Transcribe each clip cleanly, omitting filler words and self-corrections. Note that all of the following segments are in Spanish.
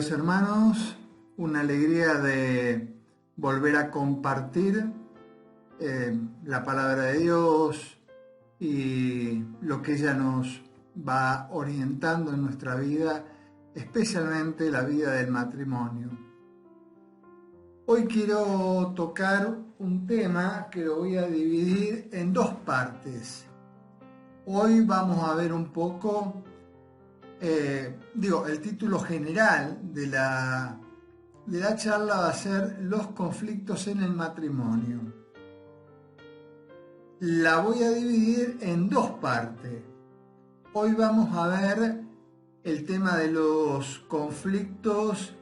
Queridos hermanos, una alegría de volver a compartir la palabra de Dios y lo que ella nos va orientando en nuestra vida, especialmente la vida del matrimonio. Hoy quiero tocar un tema que lo voy a dividir en dos partes. Hoy vamos a ver un poco, el título general de la charla va a ser los conflictos en el matrimonio. La voy a dividir en dos partes. Hoy vamos a ver el tema de los conflictos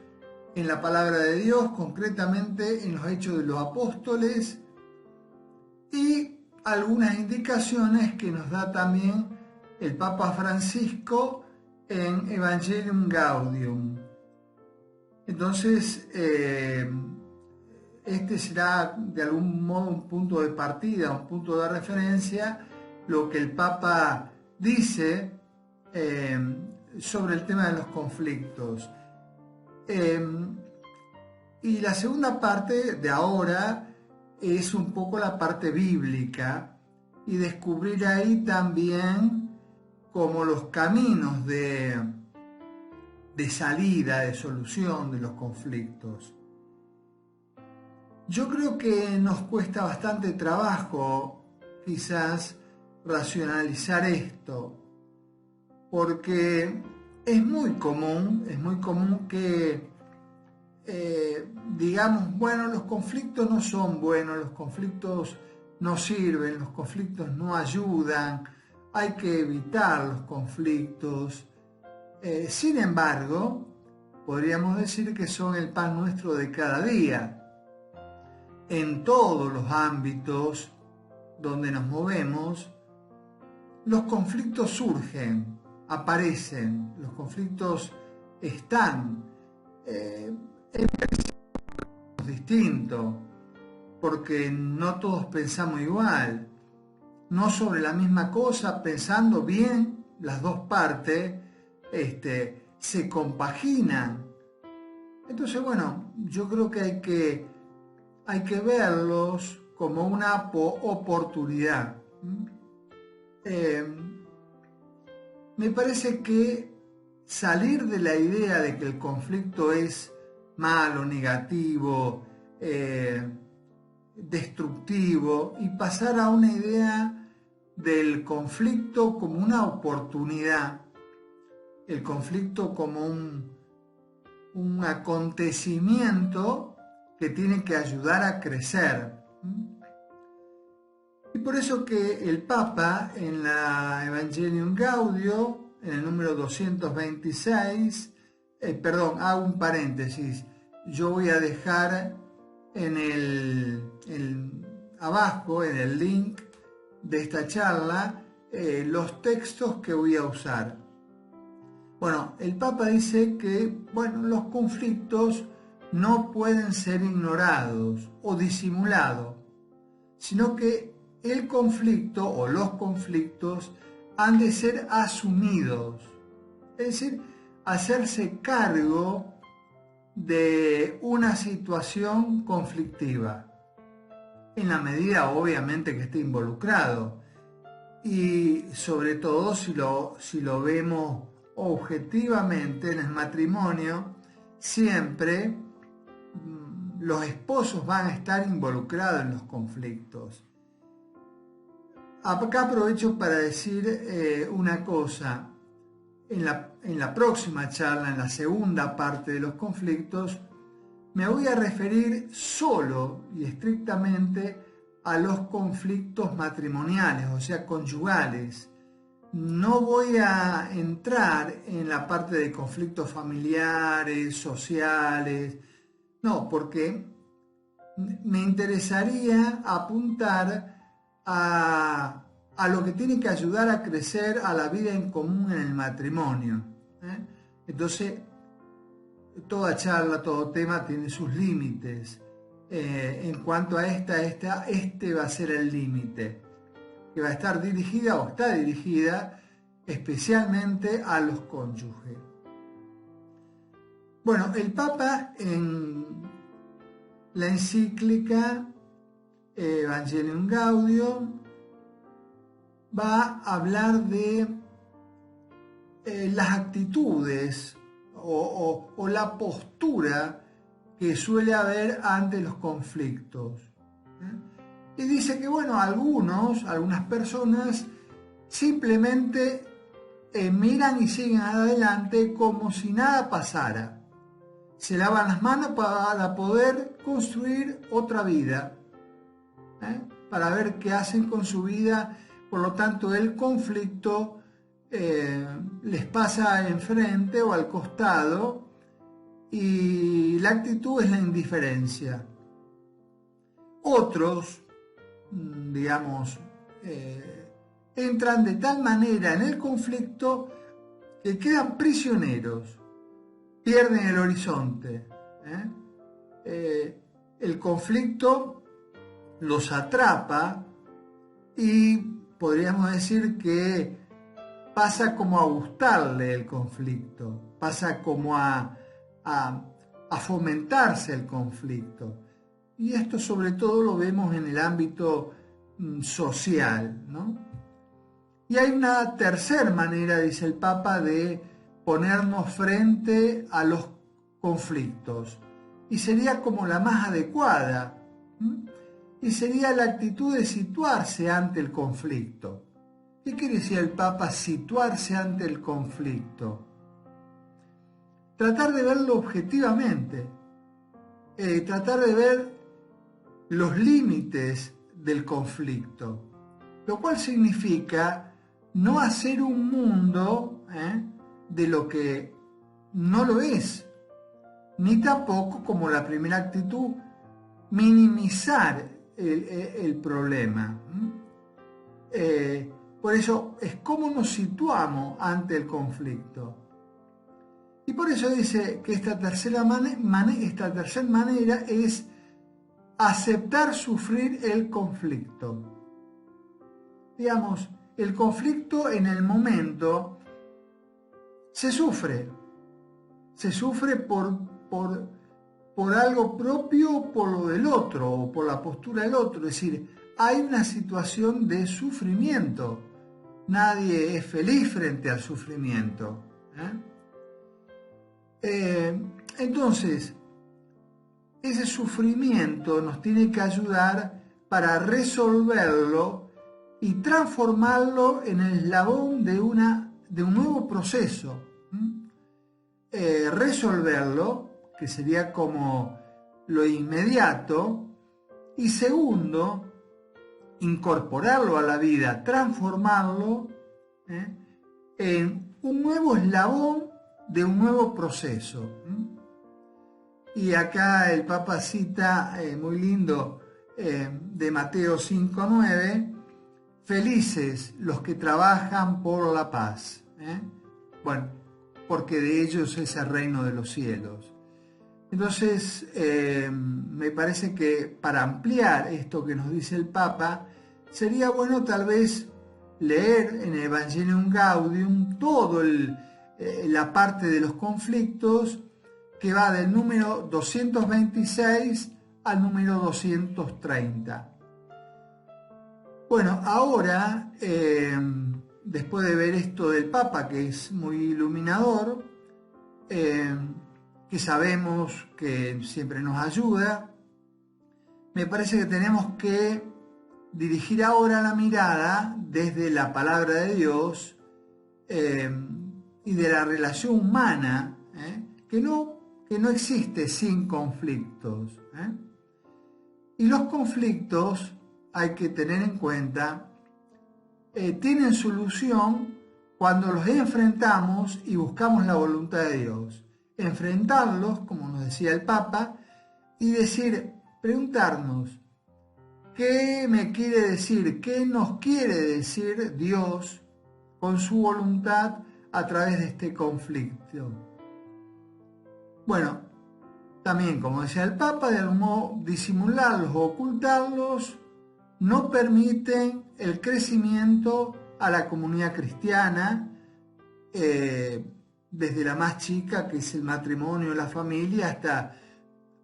en la palabra de Dios, concretamente en los Hechos de los Apóstoles, y algunas indicaciones que nos da también el Papa Francisco en Evangelium Gaudium. Entonces, este será de algún modo un punto de partida, un punto de referencia, lo que el Papa dice sobre el tema de los conflictos. Y la segunda parte de ahora es un poco la parte bíblica y descubrir ahí también como los caminos de salida, de solución de los conflictos. Yo creo que nos cuesta bastante trabajo quizás racionalizar esto, porque es muy común que digamos, bueno, los conflictos no son buenos, los conflictos no sirven, los conflictos no ayudan, hay que evitar los conflictos. Sin embargo, podríamos decir que son el pan nuestro de cada día. En todos los ámbitos donde nos movemos, los conflictos surgen, aparecen, los conflictos están. Es distinto, porque no todos pensamos igual, no sobre la misma cosa, pensando bien las dos partes, se compaginan. Entonces, bueno, yo creo que hay que verlos como una oportunidad. Me parece que salir de la idea de que el conflicto es malo, negativo, destructivo, y pasar a una idea del conflicto como una oportunidad, el conflicto como un acontecimiento que tiene que ayudar a crecer. Y por eso que el Papa en la Evangelium Gaudium, en el número 226, hago un paréntesis, yo voy a dejar abajo, en el link de esta charla, los textos que voy a usar. Bueno, el Papa dice que, los conflictos no pueden ser ignorados o disimulados, sino que el conflicto o los conflictos han de ser asumidos, es decir, hacerse cargo de una situación conflictiva, en la medida obviamente que esté involucrado, y sobre todo si lo vemos objetivamente en el matrimonio, siempre los esposos van a estar involucrados en los conflictos. Acá aprovecho para decir una cosa. En la próxima charla, en la segunda parte de los conflictos, me voy a referir solo y estrictamente a los conflictos matrimoniales, o sea, conyugales. No voy a entrar en la parte de conflictos familiares, sociales, no, porque me interesaría apuntar a lo que tiene que ayudar a crecer a la vida en común en el matrimonio. Entonces, toda charla, todo tema tiene sus límites. En cuanto a este va a ser el límite, que va a estar dirigida o está dirigida especialmente a los cónyuges. Bueno, el Papa en la encíclica Evangelium Gaudium va a hablar de las actitudes o la postura que suele haber ante los conflictos. Y dice que, bueno, algunas personas simplemente miran y siguen adelante como si nada pasara. Se lavan las manos para poder construir otra vida, para ver qué hacen con su vida. Por lo tanto, el conflicto les pasa enfrente o al costado y la actitud es la indiferencia. Otros, digamos, entran de tal manera en el conflicto que quedan prisioneros, pierden el horizonte. El conflicto los atrapa y podríamos decir que pasa como a gustarle el conflicto, pasa como a fomentarse el conflicto. Y esto sobre todo lo vemos en el ámbito social, ¿no? Y hay una tercera manera, dice el Papa, de ponernos frente a los conflictos. Y sería como la más adecuada. Y sería la actitud de situarse ante el conflicto. ¿Qué quiere decir el Papa situarse ante el conflicto? Tratar de verlo objetivamente. Tratar de ver los límites del conflicto. Lo cual significa no hacer un mundo de lo que no lo es, ni tampoco, como la primera actitud, minimizar el problema. Por eso es cómo nos situamos ante el conflicto. Y por eso dice que esta tercera manera es aceptar sufrir el conflicto. Digamos, el conflicto en el momento se sufre por algo propio o por lo del otro, o por la postura del otro. Es decir, hay una situación de sufrimiento. Nadie es feliz frente al sufrimiento. Entonces, ese sufrimiento nos tiene que ayudar para resolverlo y transformarlo en el eslabón de un nuevo proceso. Resolverlo, que sería como lo inmediato, y segundo, incorporarlo a la vida, transformarlo en un nuevo eslabón de un nuevo proceso. Y acá el Papa cita muy lindo de Mateo 5:9, felices los que trabajan por la paz. Bueno, porque de ellos es el reino de los cielos. Entonces, me parece que para ampliar esto que nos dice el Papa, sería bueno tal vez leer en Evangelium Gaudium todo la parte de los conflictos que va del número 226 al número 230. Bueno, ahora, después de ver esto del Papa, que es muy iluminador, que sabemos que siempre nos ayuda, me parece que tenemos que dirigir ahora la mirada desde la palabra de Dios y de la relación humana, que no existe sin conflictos. Y los conflictos, hay que tener en cuenta, tienen solución cuando los enfrentamos y buscamos la voluntad de Dios. Enfrentarlos, como nos decía el Papa, y preguntarnos, ¿qué me quiere decir? ¿Qué nos quiere decir Dios con su voluntad a través de este conflicto? Bueno, también, como decía el Papa, de algún modo disimularlos o ocultarlos no permiten el crecimiento a la comunidad cristiana, desde la más chica, que es el matrimonio, la familia, hasta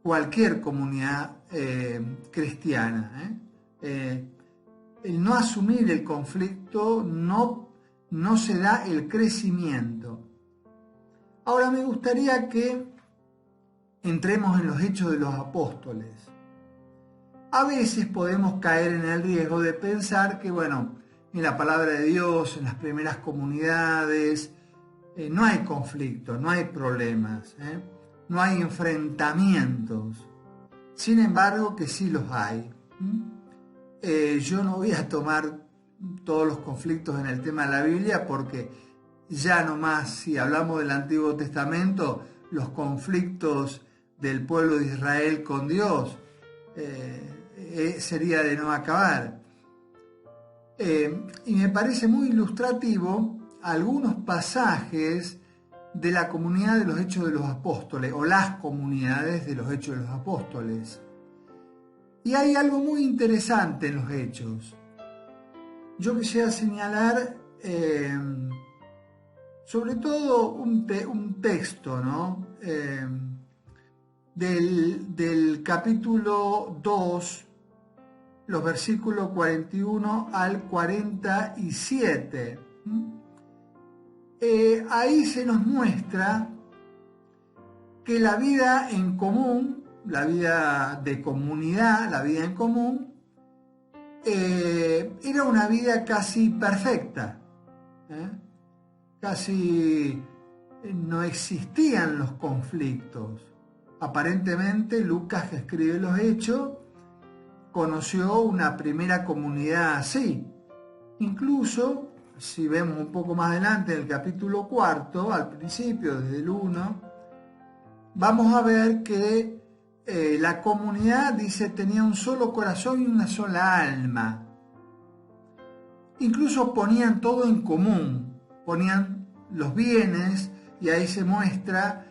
cualquier comunidad cristiana. El no asumir el conflicto no se da el crecimiento. Ahora me gustaría que entremos en los Hechos de los Apóstoles. A veces podemos caer en el riesgo de pensar que, bueno, en la palabra de Dios, en las primeras comunidades, no hay conflicto, no hay problemas, no hay enfrentamientos. Sin embargo, que sí los hay. Yo no voy a tomar todos los conflictos en el tema de la Biblia porque ya nomás, si hablamos del Antiguo Testamento, los conflictos del pueblo de Israel con Dios sería de no acabar. Y me parece muy ilustrativo algunos pasajes de la comunidad de los Hechos de los Apóstoles, o las comunidades de los Hechos de los Apóstoles. Y hay algo muy interesante en los Hechos. Yo quisiera señalar sobre todo un texto, ¿no? Del capítulo 2, los versículos 41 al 47. Ahí se nos muestra que la vida en común, la vida de comunidad, la vida en común, era una vida casi perfecta. Casi no existían los conflictos. Aparentemente Lucas, que escribe los Hechos, conoció una primera comunidad así. Incluso, si vemos un poco más adelante, en el capítulo 4, al principio, desde el 1, vamos a ver que la comunidad, dice, tenía un solo corazón y una sola alma. Incluso ponían todo en común, ponían los bienes, y ahí se muestra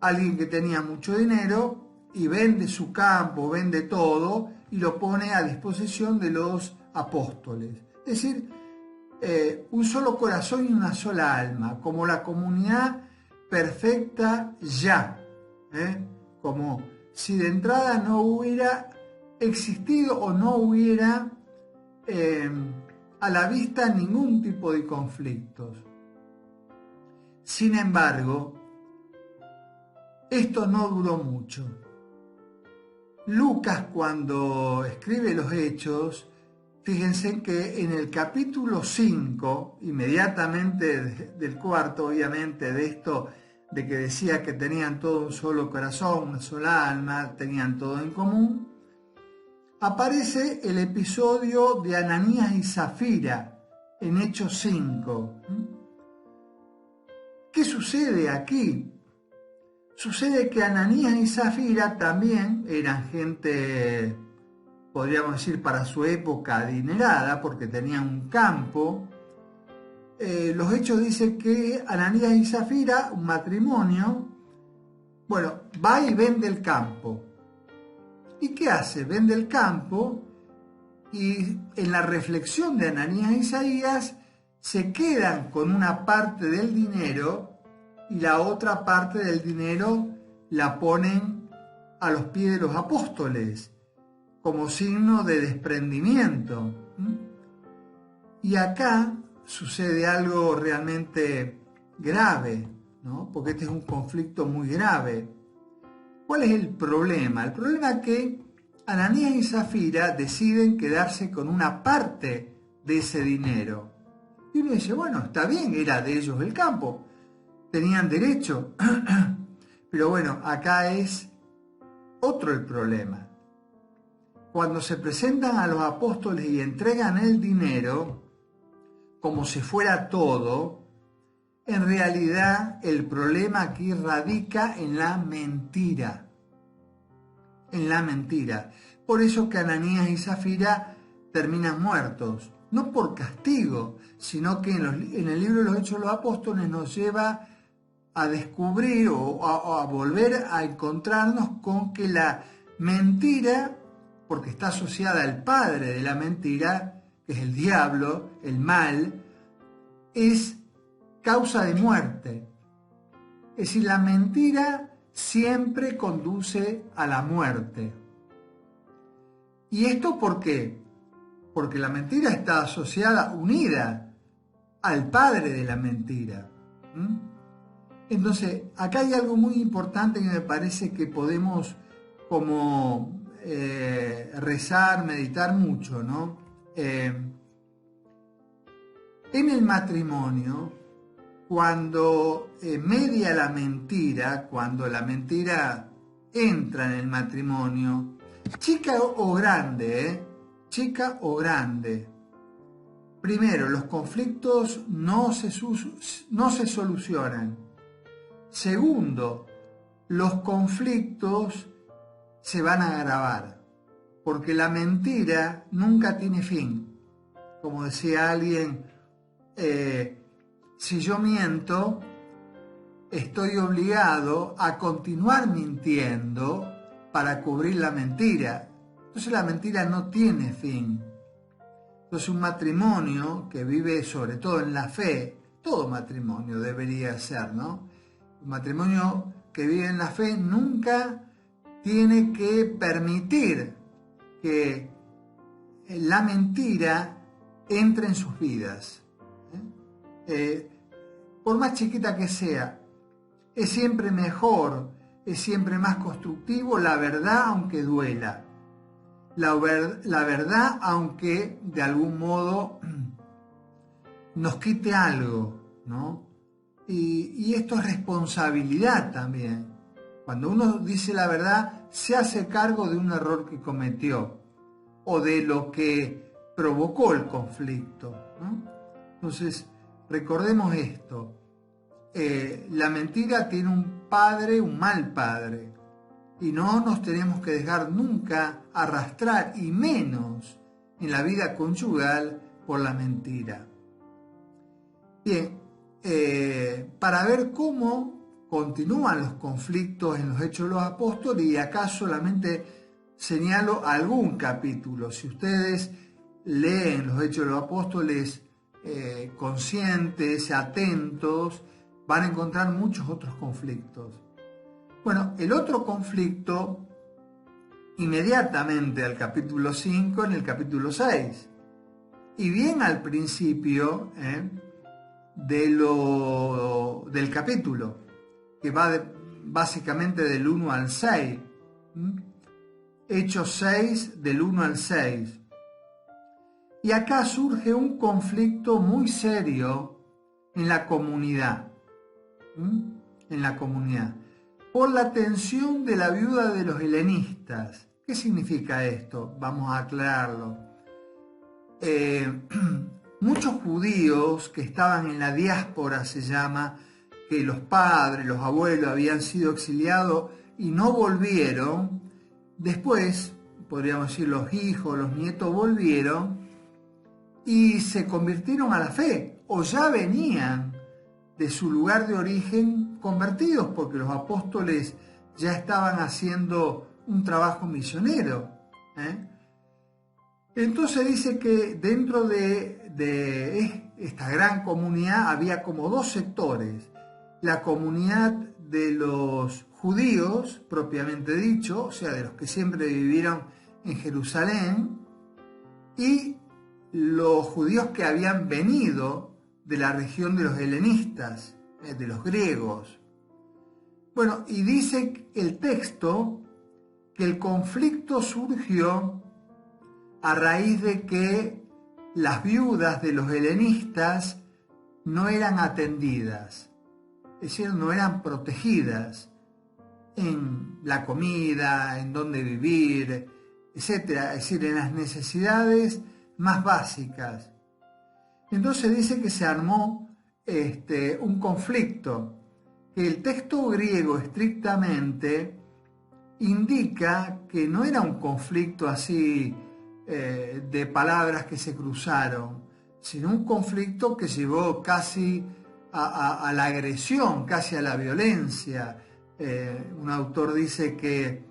alguien que tenía mucho dinero y vende su campo, vende todo y lo pone a disposición de los apóstoles. Es decir, un solo corazón y una sola alma, como la comunidad perfecta ya, como si de entrada no hubiera existido o no hubiera a la vista ningún tipo de conflictos. Sin embargo, esto no duró mucho. Lucas, cuando escribe los Hechos, fíjense que en el capítulo 5, inmediatamente del cuarto, obviamente, de esto de que decía que tenían todo un solo corazón, una sola alma, tenían todo en común, aparece el episodio de Ananías y Zafira en Hechos 5. ¿Qué sucede aquí? Sucede que Ananías y Zafira también eran gente, podríamos decir, para su época adinerada, porque tenían un campo. Los Hechos dicen que Ananías y Zafira, un matrimonio, bueno, va y vende el campo. ¿Y qué hace? Vende el campo y en la reflexión de Ananías y Isaías se quedan con una parte del dinero y la otra parte del dinero la ponen a los pies de los apóstoles como signo de desprendimiento. Y acá sucede algo realmente grave, ¿no? Porque este es un conflicto muy grave. ¿Cuál es el problema? El problema es que Ananías y Zafira deciden quedarse con una parte de ese dinero. Y uno dice, bueno, está bien, era de ellos el campo, tenían derecho. Pero bueno, acá es otro el problema. Cuando se presentan a los apóstoles y entregan el dinero, como si fuera todo, en realidad el problema aquí radica en la mentira. En la mentira. Por eso que Ananías y Zafira terminan muertos. No por castigo, sino que en el libro de los Hechos de los Apóstoles nos lleva a descubrir o a volver a encontrarnos con que la mentira, porque está asociada al padre de la mentira, que es el diablo, el mal, es causa de muerte. Es decir, la mentira siempre conduce a la muerte. ¿Y esto por qué? Porque la mentira está asociada, unida al padre de la mentira. Entonces, acá hay algo muy importante que me parece que podemos como rezar, meditar mucho, ¿no? En el matrimonio, cuando media la mentira, cuando la mentira entra en el matrimonio, chica o grande, chica o grande, primero, los conflictos no se solucionan. Segundo, los conflictos se van a agravar, porque la mentira nunca tiene fin. Como decía alguien, si yo miento, estoy obligado a continuar mintiendo para cubrir la mentira. Entonces la mentira no tiene fin. Entonces un matrimonio que vive sobre todo en la fe, todo matrimonio debería ser, ¿no? Un matrimonio que vive en la fe nunca tiene que permitir que la mentira entre en sus vidas. Por más chiquita que sea, es siempre mejor, es siempre más constructivo la verdad aunque duela. La verdad aunque de algún modo nos quite algo, ¿no? Y esto es responsabilidad también. Cuando uno dice la verdad, se hace cargo de un error que cometió o de lo que provocó el conflicto, ¿no? Entonces, recordemos esto. La mentira tiene un padre, un mal padre, y no nos tenemos que dejar nunca arrastrar, y menos en la vida conyugal, por la mentira. Bien, para ver cómo continúan los conflictos en los Hechos de los Apóstoles, y acá solamente señalo algún capítulo. Si ustedes leen los Hechos de los Apóstoles conscientes, atentos, van a encontrar muchos otros conflictos. Bueno, el otro conflicto, inmediatamente al capítulo 5, en el capítulo 6, y bien al principio del capítulo, que va básicamente del 1 al 6, Hechos 6, del 1 al 6. Y acá surge un conflicto muy serio en la comunidad, por la tensión de la viuda de los helenistas. ¿Qué significa esto? Vamos a aclararlo. Muchos judíos que estaban en la diáspora, se llama, que los padres, los abuelos habían sido exiliados y no volvieron, después, podríamos decir, los hijos, los nietos volvieron y se convirtieron a la fe, o ya venían de su lugar de origen convertidos, porque los apóstoles ya estaban haciendo un trabajo misionero. Entonces dice que dentro de esta gran comunidad había como dos sectores: la comunidad de los judíos, propiamente dicho, o sea, de los que siempre vivieron en Jerusalén, y los judíos que habían venido de la región de los helenistas, de los griegos. Bueno, y dice el texto que el conflicto surgió a raíz de que las viudas de los helenistas no eran atendidas, es decir, no eran protegidas en la comida, en dónde vivir, etcétera, es decir, en las necesidades más básicas. Entonces dice que se armó un conflicto, que el texto griego estrictamente indica que no era un conflicto así de palabras que se cruzaron, sino un conflicto que llevó casi a la agresión, casi a la violencia. Un autor dice que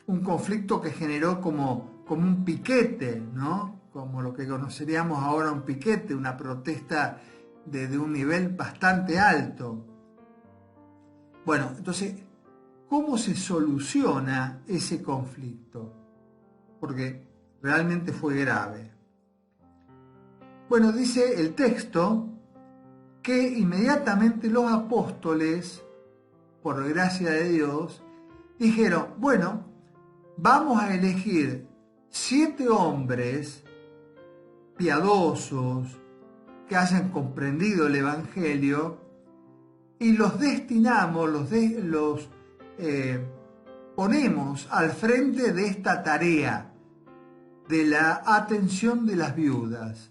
un conflicto que generó como un piquete, ¿no? Como lo que conoceríamos ahora un piquete, una protesta de un nivel bastante alto. Bueno, entonces, ¿cómo se soluciona ese conflicto? Porque realmente fue grave. Bueno, dice el texto que inmediatamente los apóstoles, por gracia de Dios, dijeron, bueno, vamos a elegir 7 hombres piadosos que hayan comprendido el Evangelio y los destinamos, los ponemos al frente de esta tarea de la atención de las viudas.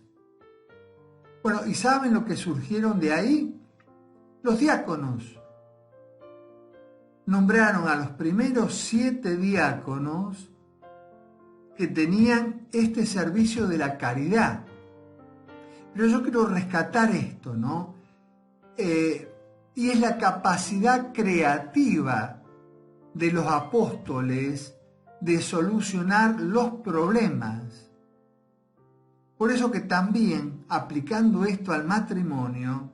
Bueno, ¿y saben lo que surgieron de ahí? Los diáconos. Nombraron a los primeros 7 diáconos que tenían este servicio de la caridad. Pero yo quiero rescatar esto, ¿no? Y es la capacidad creativa de los apóstoles de solucionar los problemas. Por eso que también, aplicando esto al matrimonio,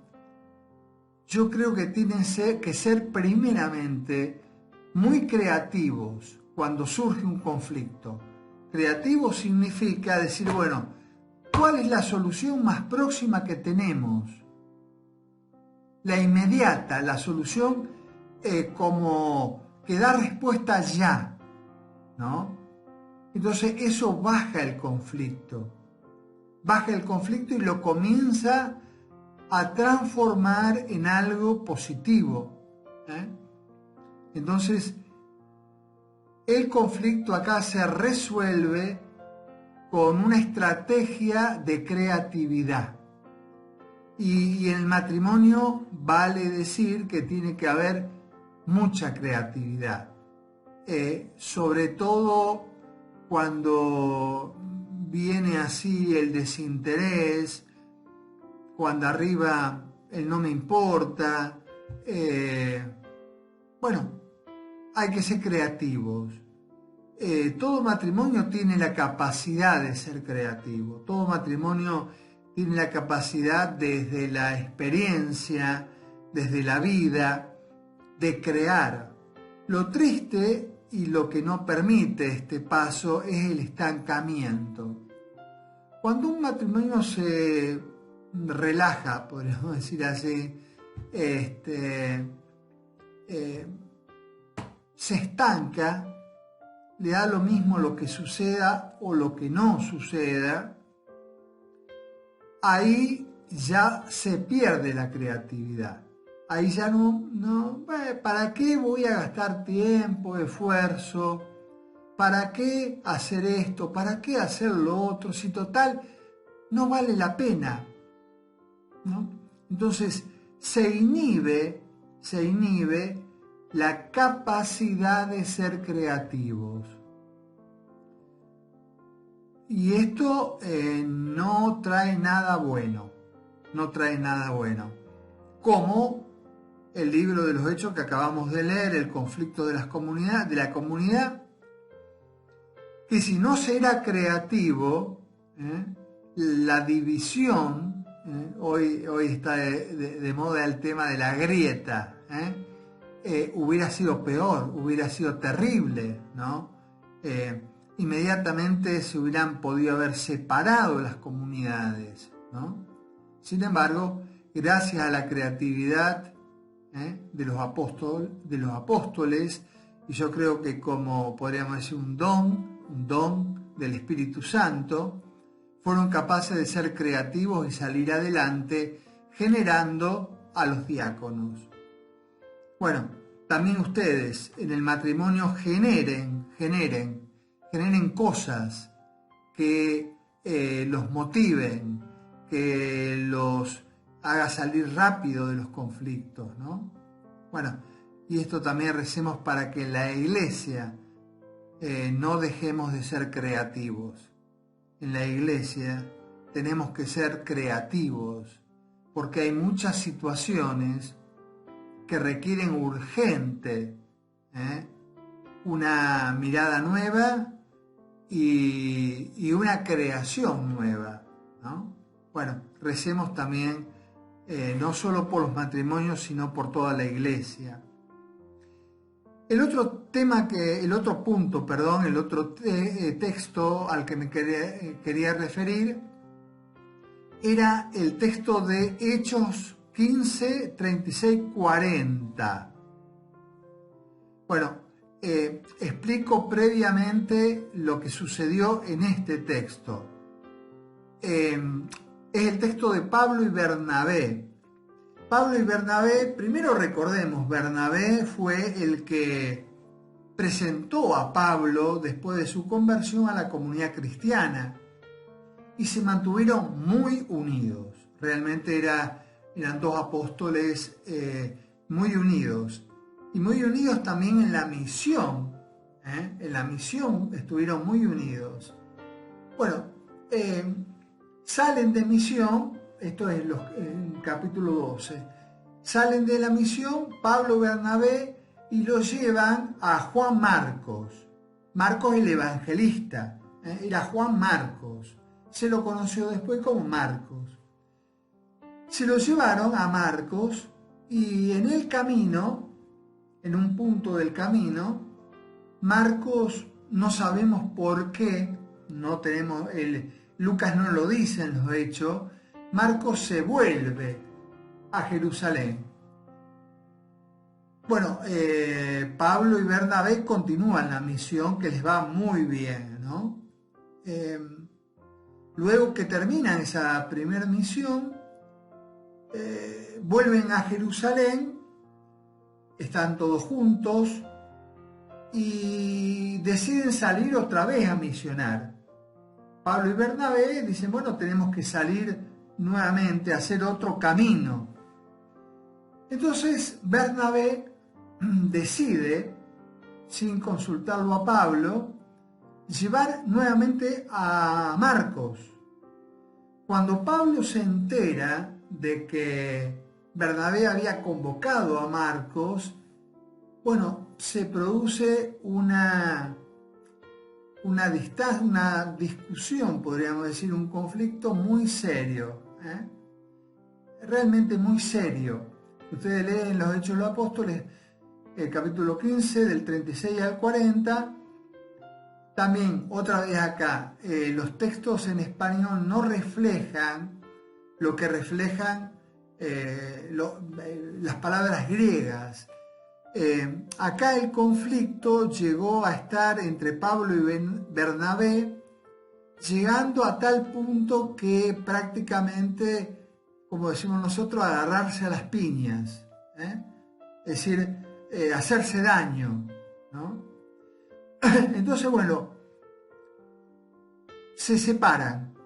yo creo que tienen que ser primeramente muy creativos cuando surge un conflicto. Creativo significa decir, bueno, ¿cuál es la solución más próxima que tenemos? La inmediata, la solución como que da respuesta ya, ¿no? Entonces eso baja el conflicto y lo comienza a transformar en algo positivo. Entonces, el conflicto acá se resuelve con una estrategia de creatividad. Y en el matrimonio vale decir que tiene que haber mucha creatividad, sobre todo cuando viene así el desinterés, cuando arriba el no me importa. Bueno, hay que ser creativos. Todo matrimonio tiene la capacidad de ser creativo. Todo matrimonio tiene la capacidad desde la experiencia, desde la vida, de crear. Lo triste y lo que no permite este paso es el estancamiento. Cuando un matrimonio se relaja, podríamos decir así, se estanca, le da lo mismo lo que suceda o lo que no suceda, ahí ya se pierde la creatividad. Ahí ya no, ¿para qué voy a gastar tiempo, esfuerzo? ¿Para qué hacer esto? ¿Para qué hacer lo otro? Si total no vale la pena, ¿no? Entonces se inhibe la capacidad de ser creativos. Y esto no trae nada bueno, Como el libro de los Hechos que acabamos de leer, el conflicto de la comunidad, que si no se era creativo, la división, hoy está de moda el tema de la grieta, hubiera sido peor, hubiera sido terrible, ¿no? Inmediatamente se hubieran podido haber separado las comunidades, ¿no? Sin embargo, gracias a la creatividad de los apóstoles, y yo creo que como podríamos decir un don del Espíritu Santo, fueron capaces de ser creativos y salir adelante generando a los diáconos. Bueno, también ustedes en el matrimonio generen cosas que los motiven, que los haga salir rápido de los conflictos, ¿no? Bueno, y esto también recemos para que en la iglesia no dejemos de ser creativos. En la iglesia tenemos que ser creativos porque hay muchas situaciones que requieren urgente una mirada nueva y una creación nueva, ¿no? Bueno, recemos también no solo por los matrimonios, sino por toda la iglesia. El otro texto al que me quería referir era el texto de Hechos 15, 36, 40. Bueno, explico previamente lo que sucedió en este texto. Es el texto de Pablo y Bernabé. Pablo y Bernabé, primero recordemos, Bernabé fue el que presentó a Pablo después de su conversión a la comunidad cristiana y se mantuvieron muy unidos. Realmente eran dos apóstoles muy unidos y muy unidos también en la misión. En la misión estuvieron muy unidos. Bueno, salen de misión. Esto es en capítulo 12. Salen de la misión Pablo y Bernabé y lo llevan a Juan Marcos. Marcos el evangelista, era Juan Marcos. Se lo conoció después como Marcos. Se lo llevaron a Marcos y en el camino, en un punto del camino, Marcos, no sabemos por qué, Lucas no lo dice en los hechos, Marcos se vuelve a Jerusalén. Bueno, Pablo y Bernabé continúan la misión que les va muy bien, ¿no? Luego que terminan esa primera misión, vuelven a Jerusalén, están todos juntos y deciden salir otra vez a misionar. Pablo y Bernabé dicen, bueno, tenemos que salir nuevamente a hacer otro camino. Entonces Bernabé decide, sin consultarlo a Pablo, llevar nuevamente a Marcos. Cuando Pablo se entera de que Bernabé había convocado a Marcos, bueno, se produce una discusión, podríamos decir, un conflicto muy serio, realmente muy serio. Ustedes leen los Hechos de los Apóstoles, el capítulo 15, del 36 al 40. También, otra vez acá, los textos en español no reflejan lo que reflejan las palabras griegas. Acá el conflicto llegó a estar entre Pablo y Bernabé, llegando a tal punto que prácticamente, como decimos nosotros, agarrarse a las piñas, es decir, hacerse daño, ¿no? Entonces, bueno,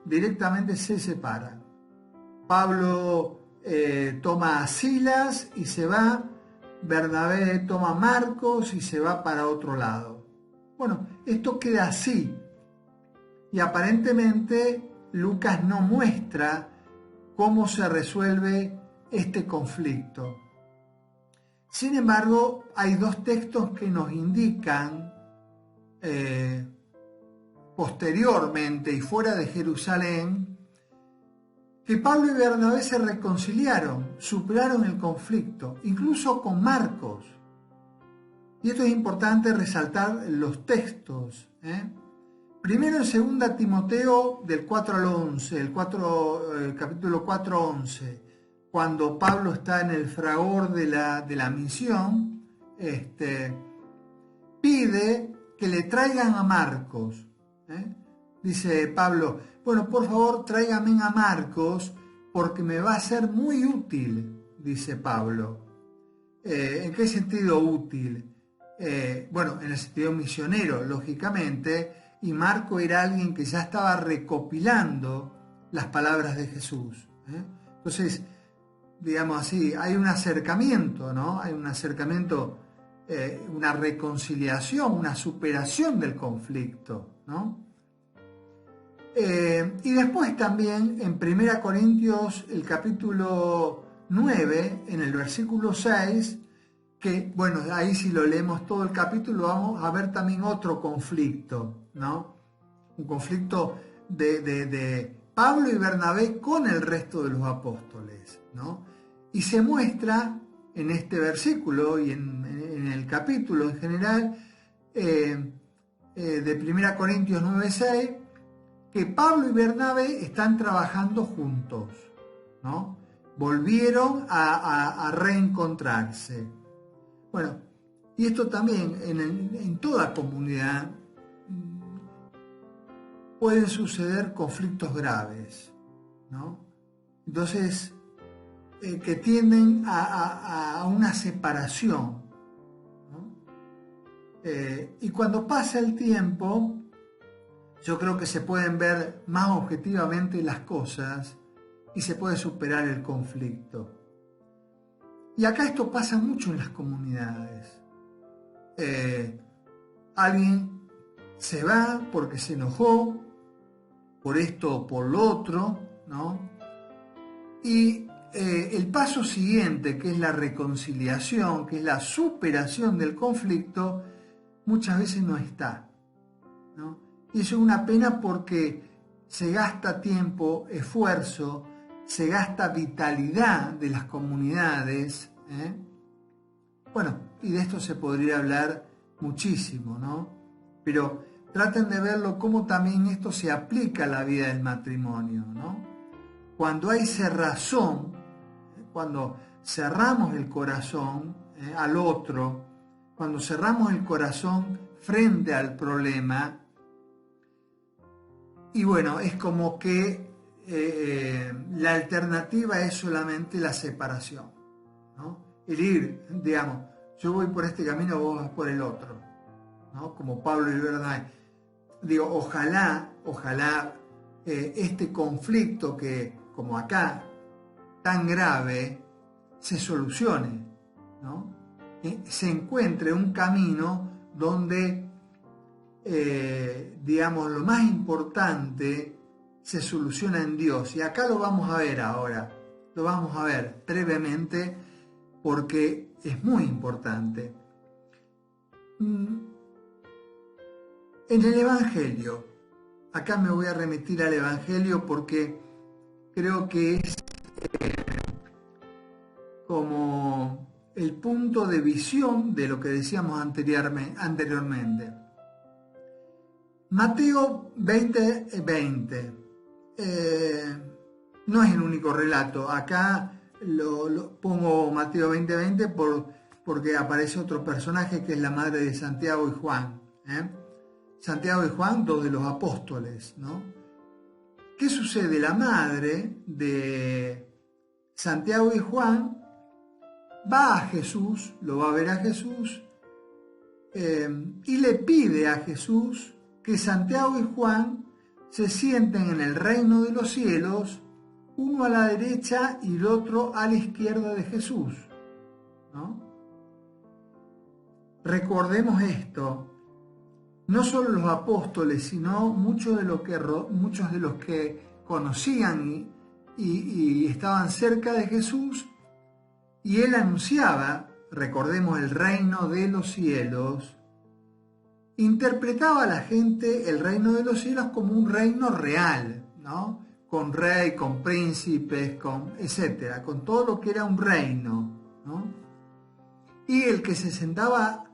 directamente se separan. Pablo toma a Silas y se va. Bernabé toma a Marcos y se va para otro lado. Bueno, esto queda así. Y aparentemente Lucas no muestra cómo se resuelve este conflicto. Sin embargo, hay dos textos que nos indican posteriormente y fuera de Jerusalén que Pablo y Bernabé se reconciliaron, superaron el conflicto, incluso con Marcos. Y esto es importante resaltar los textos. Primero en 2 Timoteo del 4 al 11, el capítulo 4, 11, cuando Pablo está en el fragor de la misión, pide que le traigan a Marcos. Dice Pablo, bueno, por favor tráigame a Marcos porque me va a ser muy útil, dice Pablo. ¿En qué sentido útil? Bueno, en el sentido misionero, lógicamente, y Marco era alguien que ya estaba recopilando las palabras de Jesús. Entonces, digamos así, hay un acercamiento, ¿no? Hay un acercamiento, una reconciliación, una superación del conflicto, ¿no? Y después también en 1 Corintios, el capítulo 9, en el versículo 6, que, bueno, ahí si lo leemos todo el capítulo vamos a ver también otro conflicto, ¿no? Un conflicto de Pablo y Bernabé con el resto de los apóstoles, ¿no? Y se muestra en este versículo y en el capítulo en general de 1 Corintios 9:6, que Pablo y Bernabé están trabajando juntos, ¿no? Volvieron a reencontrarse. Bueno, y esto también en toda comunidad pueden suceder conflictos graves, ¿no? Entonces, que tienden a una separación, ¿no? Y cuando pasa el tiempo, yo creo que se pueden ver más objetivamente las cosas y se puede superar el conflicto. Y acá esto pasa mucho en las comunidades. Alguien se va porque se enojó por esto o por lo otro, ¿no? Y el paso siguiente, que es la reconciliación, que es la superación del conflicto, muchas veces no está, ¿no? Y eso es una pena porque se gasta tiempo, esfuerzo, se gasta vitalidad de las comunidades, ¿eh? Bueno, y de esto se podría hablar muchísimo, ¿no? Pero traten de verlo cómo también esto se aplica a la vida del matrimonio, ¿no? Cuando hay cerrazón, cuando cerramos el corazón al otro, cuando cerramos el corazón frente al problema, y bueno, es como que la alternativa es solamente la separación, ¿no? El ir, digamos, yo voy por este camino, vos vas por el otro, ¿no? Como Pablo y Bernabé. Digo, ojalá este conflicto que, como acá, tan grave, se solucione, ¿no? Se encuentre un camino donde, digamos, lo más importante se soluciona en Dios. Y acá lo vamos a ver ahora, lo vamos a ver brevemente porque es muy importante. En el Evangelio, acá me voy a remitir al Evangelio porque creo que es como el punto de visión de lo que decíamos anteriormente. Mateo 20:20 no es el único relato. Acá lo pongo Mateo 20:20 porque aparece otro personaje que es la madre de Santiago y Juan. Santiago y Juan, dos de los apóstoles, ¿no? ¿Qué sucede? La madre de Santiago y Juan va a Jesús, lo va a ver a Jesús, y le pide a Jesús que Santiago y Juan se sienten en el reino de los cielos, uno a la derecha y el otro a la izquierda de Jesús, ¿no? Recordemos esto. No solo los apóstoles, sino muchos de los que conocían y estaban cerca de Jesús, y él anunciaba, recordemos, el reino de los cielos, interpretaba a la gente el reino de los cielos como un reino real, ¿no? Con rey, con príncipes, etcétera, con todo lo que era un reino, ¿no? Y el que se sentaba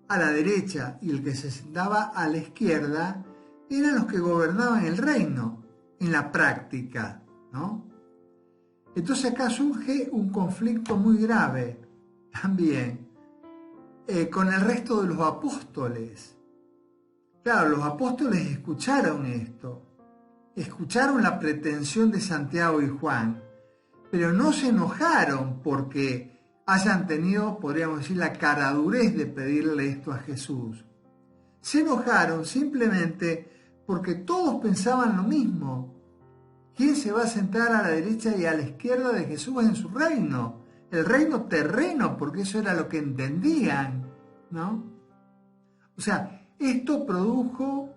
a la derecha y el que se sentaba a la izquierda eran los que gobernaban el reino en la práctica, ¿no? Entonces acá surge un conflicto muy grave también con el resto de los apóstoles. Claro, los apóstoles escucharon esto, escucharon la pretensión de Santiago y Juan, pero no se enojaron porque hayan tenido, podríamos decir, la caradurez de pedirle esto a Jesús. Se enojaron simplemente porque todos pensaban lo mismo. ¿Quién se va a sentar a la derecha y a la izquierda de Jesús en su reino? El reino terreno, porque eso era lo que entendían, ¿no? O sea, esto produjo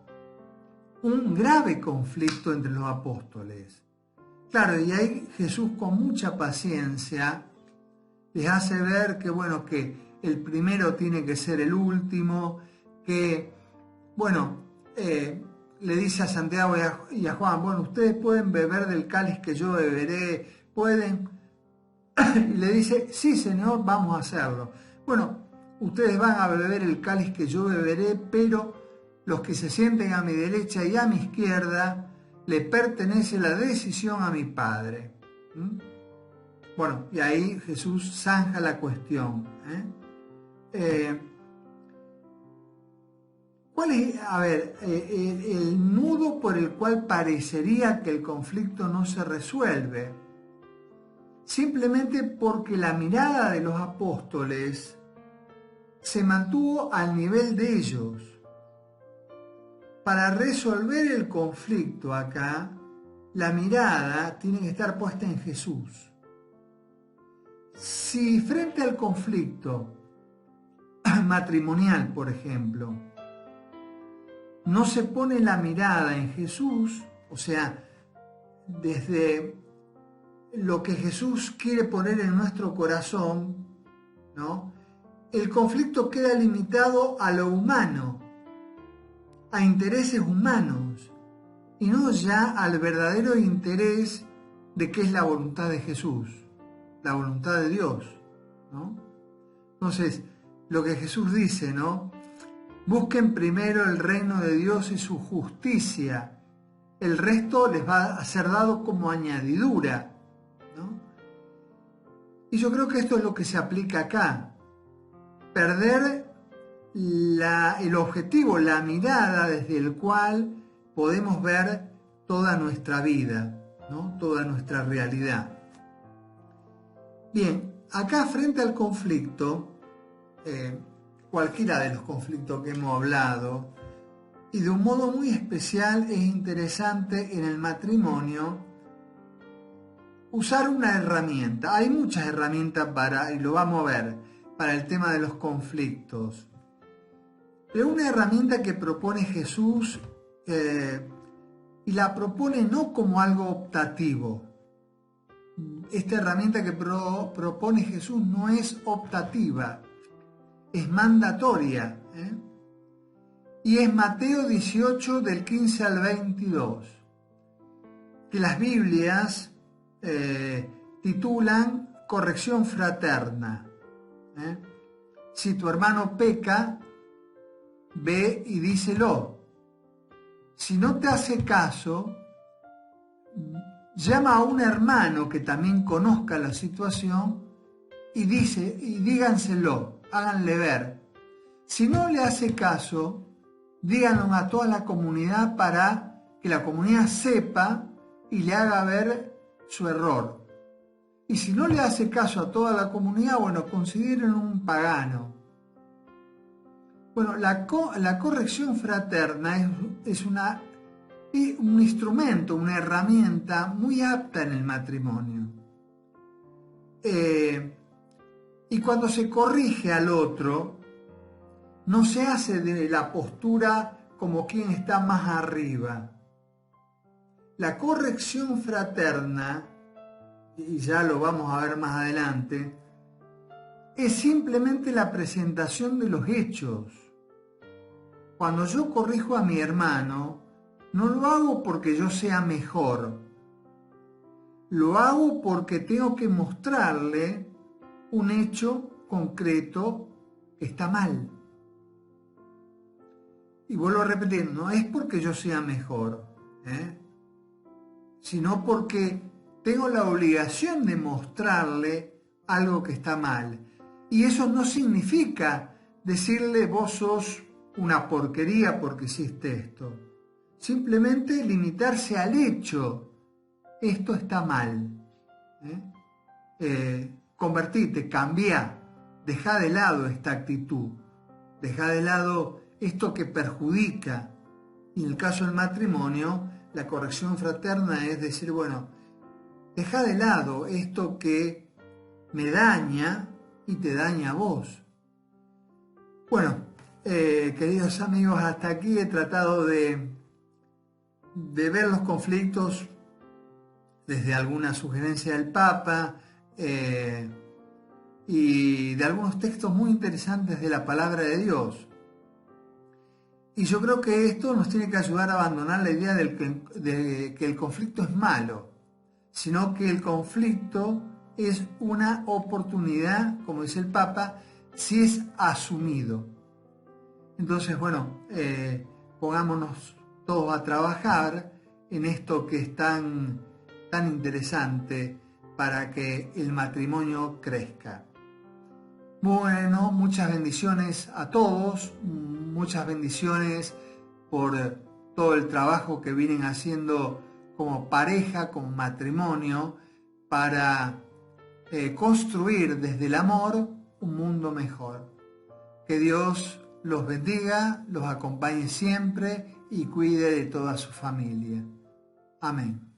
un grave conflicto entre los apóstoles. Claro, y ahí Jesús con mucha paciencia les hace ver que, bueno, que el primero tiene que ser el último, que, bueno, le dice a Santiago y a Juan, bueno, ustedes pueden beber del cáliz que yo beberé, pueden, y le dice, sí Señor, vamos a hacerlo. Bueno, ustedes van a beber el cáliz que yo beberé, pero los que se sienten a mi derecha y a mi izquierda, le pertenece la decisión a mi Padre. ¿Mm? Bueno, y ahí Jesús zanja la cuestión. ¿Cuál es, a ver, el nudo por el cual parecería que el conflicto no se resuelve? Simplemente porque la mirada de los apóstoles se mantuvo al nivel de ellos. Para resolver el conflicto acá, la mirada tiene que estar puesta en Jesús. Si frente al conflicto matrimonial, por ejemplo, no se pone la mirada en Jesús, o sea, desde lo que Jesús quiere poner en nuestro corazón, ¿no? El conflicto queda limitado a lo humano, a intereses humanos, y no ya al verdadero interés de qué es la voluntad de Jesús, la voluntad de Dios, ¿no? Entonces, lo que Jesús dice, ¿no? Busquen primero el reino de Dios y su justicia, el resto les va a ser dado como añadidura, ¿no? Y yo creo que esto es lo que se aplica acá. Perder el objetivo, la mirada desde el cual podemos ver toda nuestra vida, ¿no? Toda nuestra realidad. Bien, acá frente al conflicto, cualquiera de los conflictos que hemos hablado, y de un modo muy especial es interesante en el matrimonio usar una herramienta. Hay muchas herramientas y lo vamos a ver, para el tema de los conflictos. Pero una herramienta que propone Jesús, y la propone no como algo optativo. Esta herramienta que propone Jesús no es optativa, es mandatoria. Y es Mateo 18 del 15 al 22, que las Biblias titulan corrección fraterna. Si tu hermano peca, ve y díselo. Si no te hace caso, llama a un hermano que también conozca la situación y díganselo, háganle ver. Si no le hace caso, díganlo a toda la comunidad para que la comunidad sepa y le haga ver su error. Y si no le hace caso a toda la comunidad, bueno, consideren un pagano. Bueno, la corrección fraterna es un instrumento, una herramienta muy apta en el matrimonio. Y cuando se corrige al otro, no se hace de la postura como quien está más arriba. La corrección fraterna, y ya lo vamos a ver más adelante, es simplemente la presentación de los hechos. Cuando yo corrijo a mi hermano, no lo hago porque yo sea mejor. Lo hago porque tengo que mostrarle un hecho concreto que está mal. Y vuelvo a repetir, no es porque yo sea mejor, sino porque tengo la obligación de mostrarle algo que está mal. Y eso no significa decirle vos sos una porquería porque hiciste esto. Simplemente limitarse al hecho, esto está mal. Convertite, cambia, deja de lado esta actitud, deja de lado esto que perjudica. Y en el caso del matrimonio, la corrección fraterna es decir, bueno, deja de lado esto que me daña y te daña a vos. Bueno, queridos amigos, hasta aquí he tratado de ver los conflictos desde alguna sugerencia del Papa y de algunos textos muy interesantes de la palabra de Dios. Y yo creo que esto nos tiene que ayudar a abandonar la idea de que el conflicto es malo, sino que el conflicto es una oportunidad, como dice el Papa, si es asumido. Entonces, bueno, pongámonos todos a trabajar en esto que es tan interesante para que el matrimonio crezca. Bueno, muchas bendiciones a todos, muchas bendiciones por todo el trabajo que vienen haciendo como pareja, como matrimonio, para construir desde el amor un mundo mejor. Que Dios los bendiga, los acompañe siempre y cuide de toda su familia. Amén.